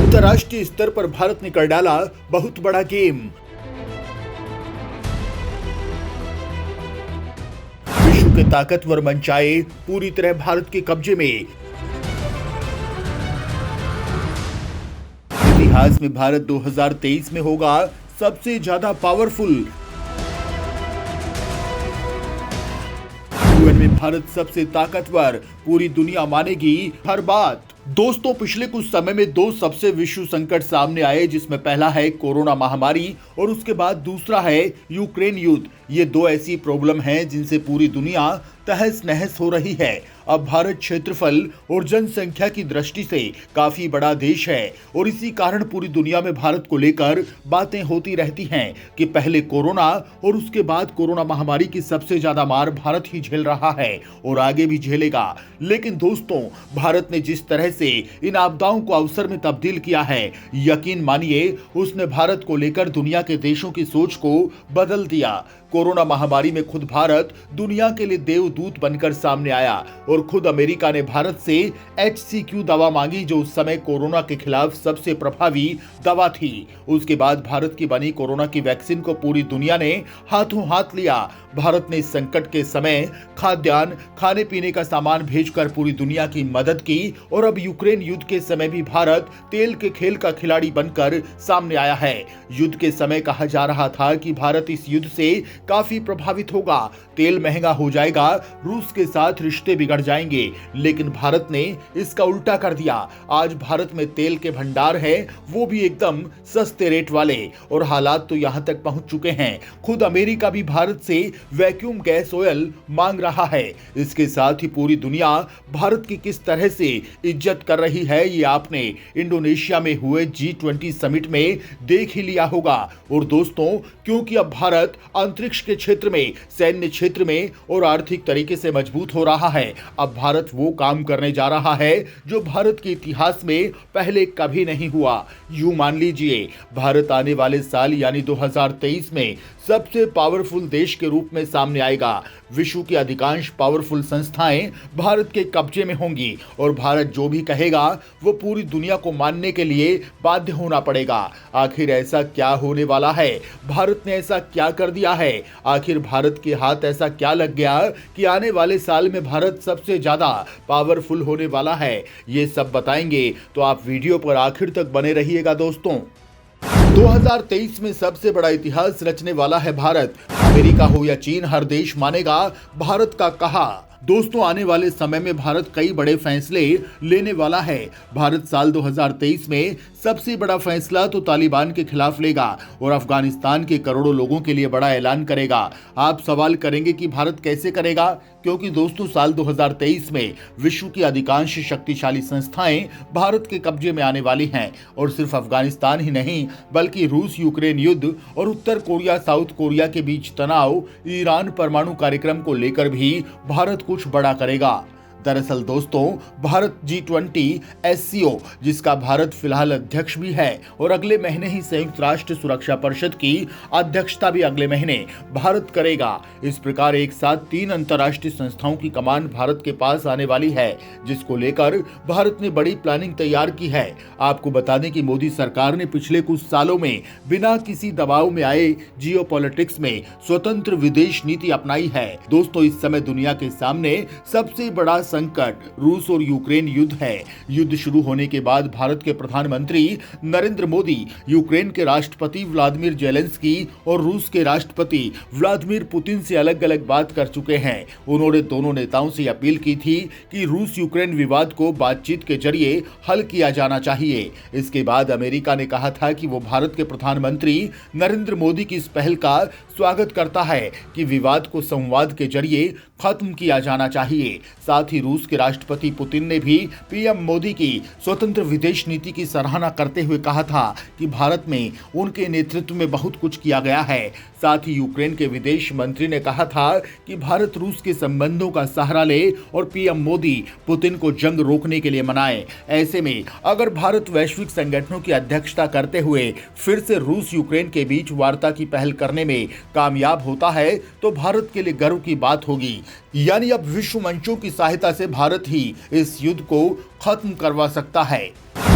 अंतर्राष्ट्रीय स्तर पर भारत ने कर डाला बहुत बड़ा गेम। विश्व के ताकतवर मंचाए पूरी तरह भारत के कब्जे में। इतिहास में भारत 2023 में होगा सबसे ज्यादा पावरफुल। यूएन में भारत सबसे ताकतवर, पूरी दुनिया मानेगी हर बात। दोस्तों, पिछले कुछ समय में दो सबसे विश्व संकट सामने आए, जिसमें पहला है कोरोना महामारी और उसके बाद दूसरा है यूक्रेन युद्ध। ये दो ऐसी प्रॉब्लम हैं जिनसे पूरी दुनिया तहस नहस हो रही है। अब भारत क्षेत्रफल और जनसंख्या की दृष्टि से काफी बड़ा देश है और इसी कारण पूरी दुनिया में भारत को लेकर बातें होती रहती हैं कि पहले कोरोना और उसके बाद कोरोना महामारी की सबसे ज्यादा मार भारत ही झेल रहा है और आगे भी झेलेगा। लेकिन दोस्तों, भारत ने जिस तरह से इन आपदाओं को अवसर में तब्दील किया है, यकीन मानिए उसने भारत को लेकर दुनिया के देशों की सोच को बदल दिया। कोरोना महामारी में खुद भारत दुनिया के लिए देवदूत बनकर सामने आया और खुद अमेरिका ने भारत से HCQ दवा मांगी, जो उस समय कोरोना के खिलाफ सबसे प्रभावी दवा थी। उसके बाद भारत की बनी कोरोना की वैक्सीन को पूरी दुनिया ने हाथों हाथ लिया। भारत ने इस संकट के समय खाद्यान्न, खाने पीने का सामान भेजकर पूरी दुनिया की मदद की और अब यूक्रेन युद्ध के समय भी भारत तेल के खेल का खिलाड़ी बनकर सामने आया है। युद्ध के समय कहा जा रहा था कि भारत इस युद्ध से काफी प्रभावित होगा, तेल महंगा हो जाएगा, रूस के साथ रिश्ते बिगड़ जाएंगे, लेकिन भारत ने इसका उल्टा कर दिया। आज भारत में तेल के भंडार हैं, वो भी एकदम सस्ते रेट वाले, और हालात तो यहां तक पहुंच चुके हैं खुद अमेरिका भी भारत से वैक्यूम गैस ऑयल मांग रहा है। इसके साथ ही पूरी दुनिया भारत की किस तरह से इज्जत कर रही है, ये आपने इंडोनेशिया में हुए G20 समिट में देख ही लिया होगा। और दोस्तों, क्योंकि अब भारत अंतरिक्ष के क्षेत्र में, सैन्य क्षेत्र में और आर्थिक तरीके से मजबूत हो रहा है, अब भारत वो काम करने जा रहा है जो भारत के इतिहास में पहले कभी नहीं हुआ। यूं मान लीजिए, भारत आने वाले साल यानी 2023 में सबसे पावरफुल देश के रूप में सामने आएगा। विश्व की अधिकांश पावरफुल संस्थाएं भारत के कब्जे में होंगी और भारत जो भी कहेगा वो पूरी दुनिया को मानने के लिए बाध्य होना पड़ेगा। आखिर ऐसा क्या होने वाला है? भारत ने ऐसा क्या कर दिया है? आखिर भारत के हाथ ऐसा क्या लग गया कि आने वाले साल में भारत सबसे ज्यादा पावरफुल होने वाला है? ये सब बताएंगे, तो आप वीडियो पर आखिर तक बने रहिएगा। दोस्तों, 2023 में सबसे बड़ा इतिहास रचने वाला है भारत। अमेरिका हो या चीन, हर देश मानेगा भारत का कहा। दोस्तों, आने वाले समय में भारत कई बड़े फैसले लेने वाला है। भारत साल 2023 में सबसे बड़ा फैसला तो तालिबान के खिलाफ लेगा और अफगानिस्तान के करोड़ों लोगों के लिए बड़ा ऐलान करेगा। आप सवाल करेंगे कि भारत कैसे करेगा? क्योंकि दोस्तों, साल 2023 में विश्व की अधिकांश शक्तिशाली संस्थाएं भारत के कब्जे में आने वाली हैं और सिर्फ अफगानिस्तान ही नहीं, बल्कि रूस यूक्रेन युद्ध और उत्तर कोरिया साउथ कोरिया के बीच तनाव, ईरान परमाणु कार्यक्रम को लेकर भी भारत कुछ बड़ा करेगा। दरअसल दोस्तों, भारत G20 SCO, जिसका भारत फिलहाल अध्यक्ष भी है, और अगले महीने ही संयुक्त राष्ट्र सुरक्षा परिषद की अध्यक्षता भी अगले महीने भारत करेगा। इस प्रकार एक साथ 3 अंतर्राष्ट्रीय संस्थाओं की कमान भारत के पास आने वाली है, जिसको लेकर भारत ने बड़ी प्लानिंग तैयार की है। आपको बता दें कि मोदी सरकार ने पिछले कुछ सालों में बिना किसी दबाव में आए जियोपॉलिटिक्स में स्वतंत्र विदेश नीति अपनाई है। दोस्तों, इस समय दुनिया के सामने सबसे बड़ा संकट रूस और यूक्रेन युद्ध है। युद्ध शुरू होने के बाद भारत के प्रधानमंत्री नरेंद्र मोदी, यूक्रेन के राष्ट्रपति व्लादिमीर जेलेंस्की और रूस के राष्ट्रपति व्लादिमीर पुतिन से अलग अलग बात कर चुके हैं। उन्होंने दोनों नेताओं से अपील की थी कि रूस यूक्रेन विवाद को बातचीत के जरिए हल किया जाना चाहिए। इसके बाद अमेरिका ने कहा था कि वो भारत के प्रधानमंत्री नरेंद्र मोदी की इस पहल का स्वागत करता है कि विवाद को संवाद के जरिए खत्म किया जाना चाहिए। साथ ही रूस के राष्ट्रपति पुतिन ने भी पीएम मोदी की स्वतंत्र विदेश नीति की सराहना करते हुए कहा था कि भारत में उनके नेतृत्व में बहुत कुछ किया गया है। साथ ही यूक्रेन के विदेश मंत्री ने कहा था कि भारत रूस के संबंधों का सहारा ले और पीएम मोदी पुतिन को जंग रोकने के लिए मनाए। ऐसे में अगर भारत वैश्विक संगठनों की अध्यक्षता करते हुए फिर से रूस यूक्रेन के बीच वार्ता की पहल करने में कामयाब होता है तो भारत के लिए गर्व की बात होगी। यानी अब विश्व मंचों की सहायता से भारत ही इस युद्ध को खत्म करवा सकता है।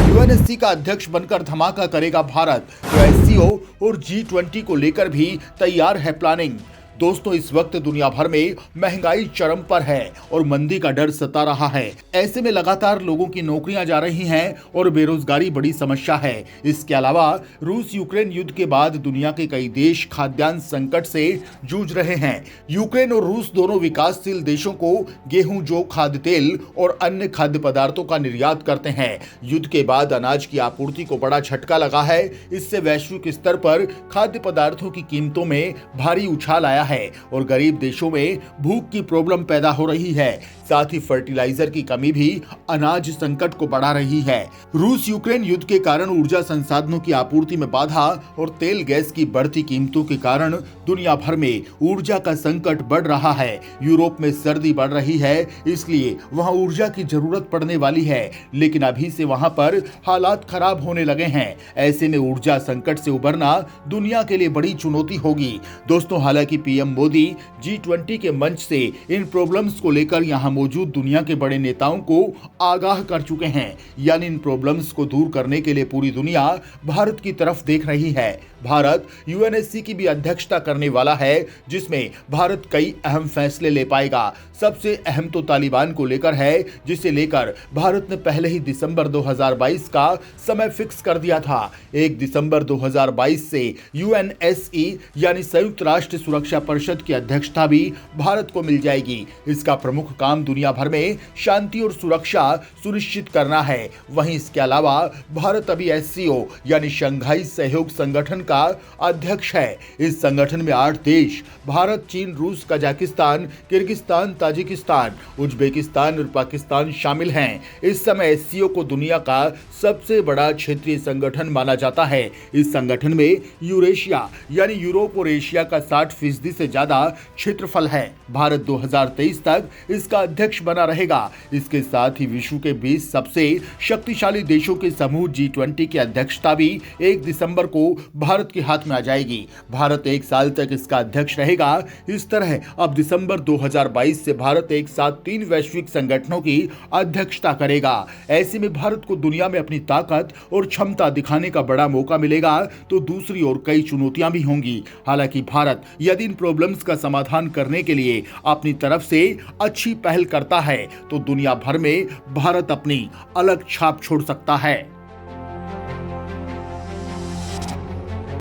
यूएनएससी का अध्यक्ष बनकर धमाका करेगा भारत, तो एससीओ और G20 को लेकर भी तैयार है प्लानिंग। दोस्तों, इस वक्त दुनिया भर में महंगाई चरम पर है और मंदी का डर सता रहा है। ऐसे में लगातार लोगों की नौकरियां जा रही हैं और बेरोजगारी बड़ी समस्या है। इसके अलावा रूस यूक्रेन युद्ध के बाद दुनिया के कई देश खाद्यान्न संकट से जूझ रहे हैं। यूक्रेन और रूस दोनों विकासशील देशों को गेहूं, जौ, खाद्य तेल और अन्य खाद्य पदार्थों का निर्यात करते हैं। युद्ध के बाद अनाज की आपूर्ति को बड़ा झटका लगा है। इससे वैश्विक स्तर पर खाद्य पदार्थों की कीमतों में भारी उछाल आया है और गरीब देशों में भूख की प्रॉब्लम पैदा हो रही है। साथ ही फर्टिलाइजर की कमी भी अनाज संकट को बढ़ा रही है। रूस यूक्रेन युद्ध के कारण ऊर्जा संसाधनों की आपूर्ति में बाधा और तेल गैस की बढ़ती कीमतों के कारण दुनिया भर में ऊर्जा का संकट बढ़ रहा है। यूरोप में सर्दी बढ़ रही है, इसलिए वहां ऊर्जा की जरूरत पड़ने वाली है, लेकिन अभी से वहां पर हालात खराब होने लगे हैं। ऐसे में ऊर्जा संकट से उबरना दुनिया के लिए बड़ी चुनौती होगी। दोस्तों, हालांकि पीएम मोदी G20 के मंच से इन प्रॉब्लम्स को लेकर यहां मौजूद दुनिया के बड़े नेताओं को आगाह कर चुके हैं। यानी इन प्रॉब्लम्स को दूर करने के लिए पूरी दुनिया भारत की तरफ देख रही है। भारत यूएनएससी की भी अध्यक्षता करने वाला है, जिसमें भारत कई अहम फैसले ले पाएगा। सबसे अहम तो तालिबान को लेकर है, जिसे लेकर भारत ने पहले ही दिसंबर 2022 का समय फिक्स कर दिया था। 1 दिसंबर 2022 से यूएनएसई यानी संयुक्त राष्ट्र सुरक्षा परिषद की अध्यक्षता भी भारत को मिल जाएगी। इसका प्रमुख काम दुनिया भर में शांति और सुरक्षा सुनिश्चित करना है। वहीं इसके अलावा भारत अभी एससीओ यानी शंघाई सहयोग संगठन का अध्यक्ष है। इस संगठन में 8 देश भारत, चीन, रूस, कजाकिस्तान, किर्गिस्तान, ताजिकिस्तान, उज्बेकिस्तान और पाकिस्तान शामिल हैं। इस समय एससीओ को दुनिया का सबसे बड़ा क्षेत्रीय संगठन माना जाता है। इस संगठन में यूरेशिया यानी यूरोप और एशिया का 60% से ज्यादा क्षेत्रफल है। भारत 2023 तक इसका अध्यक्ष बना रहेगा। इसके साथ ही विश्व के 20 सबसे शक्तिशाली देशों के समूह G20 की अध्यक्षता भी 1 दिसंबर को भारत के हाथ में आ जाएगी। भारत 1 साल तक इसका अध्यक्ष रहेगा। इस तरह अब दिसंबर 2022 से भारत एक साथ 3 वैश्विक संगठनों की अध्यक्षता करेगा। ऐसे में भारत को दुनिया में अपनी ताकत और क्षमता दिखाने का बड़ा मौका मिलेगा, तो दूसरी ओर कई चुनौतियां भी होंगी। हालांकि भारत यदि इन प्रॉब्लम्स का समाधान करने के लिए अपनी तरफ से अच्छी पहल करता है, तो दुनिया भर में भारत अपनी अलग छाप छोड़ सकता है।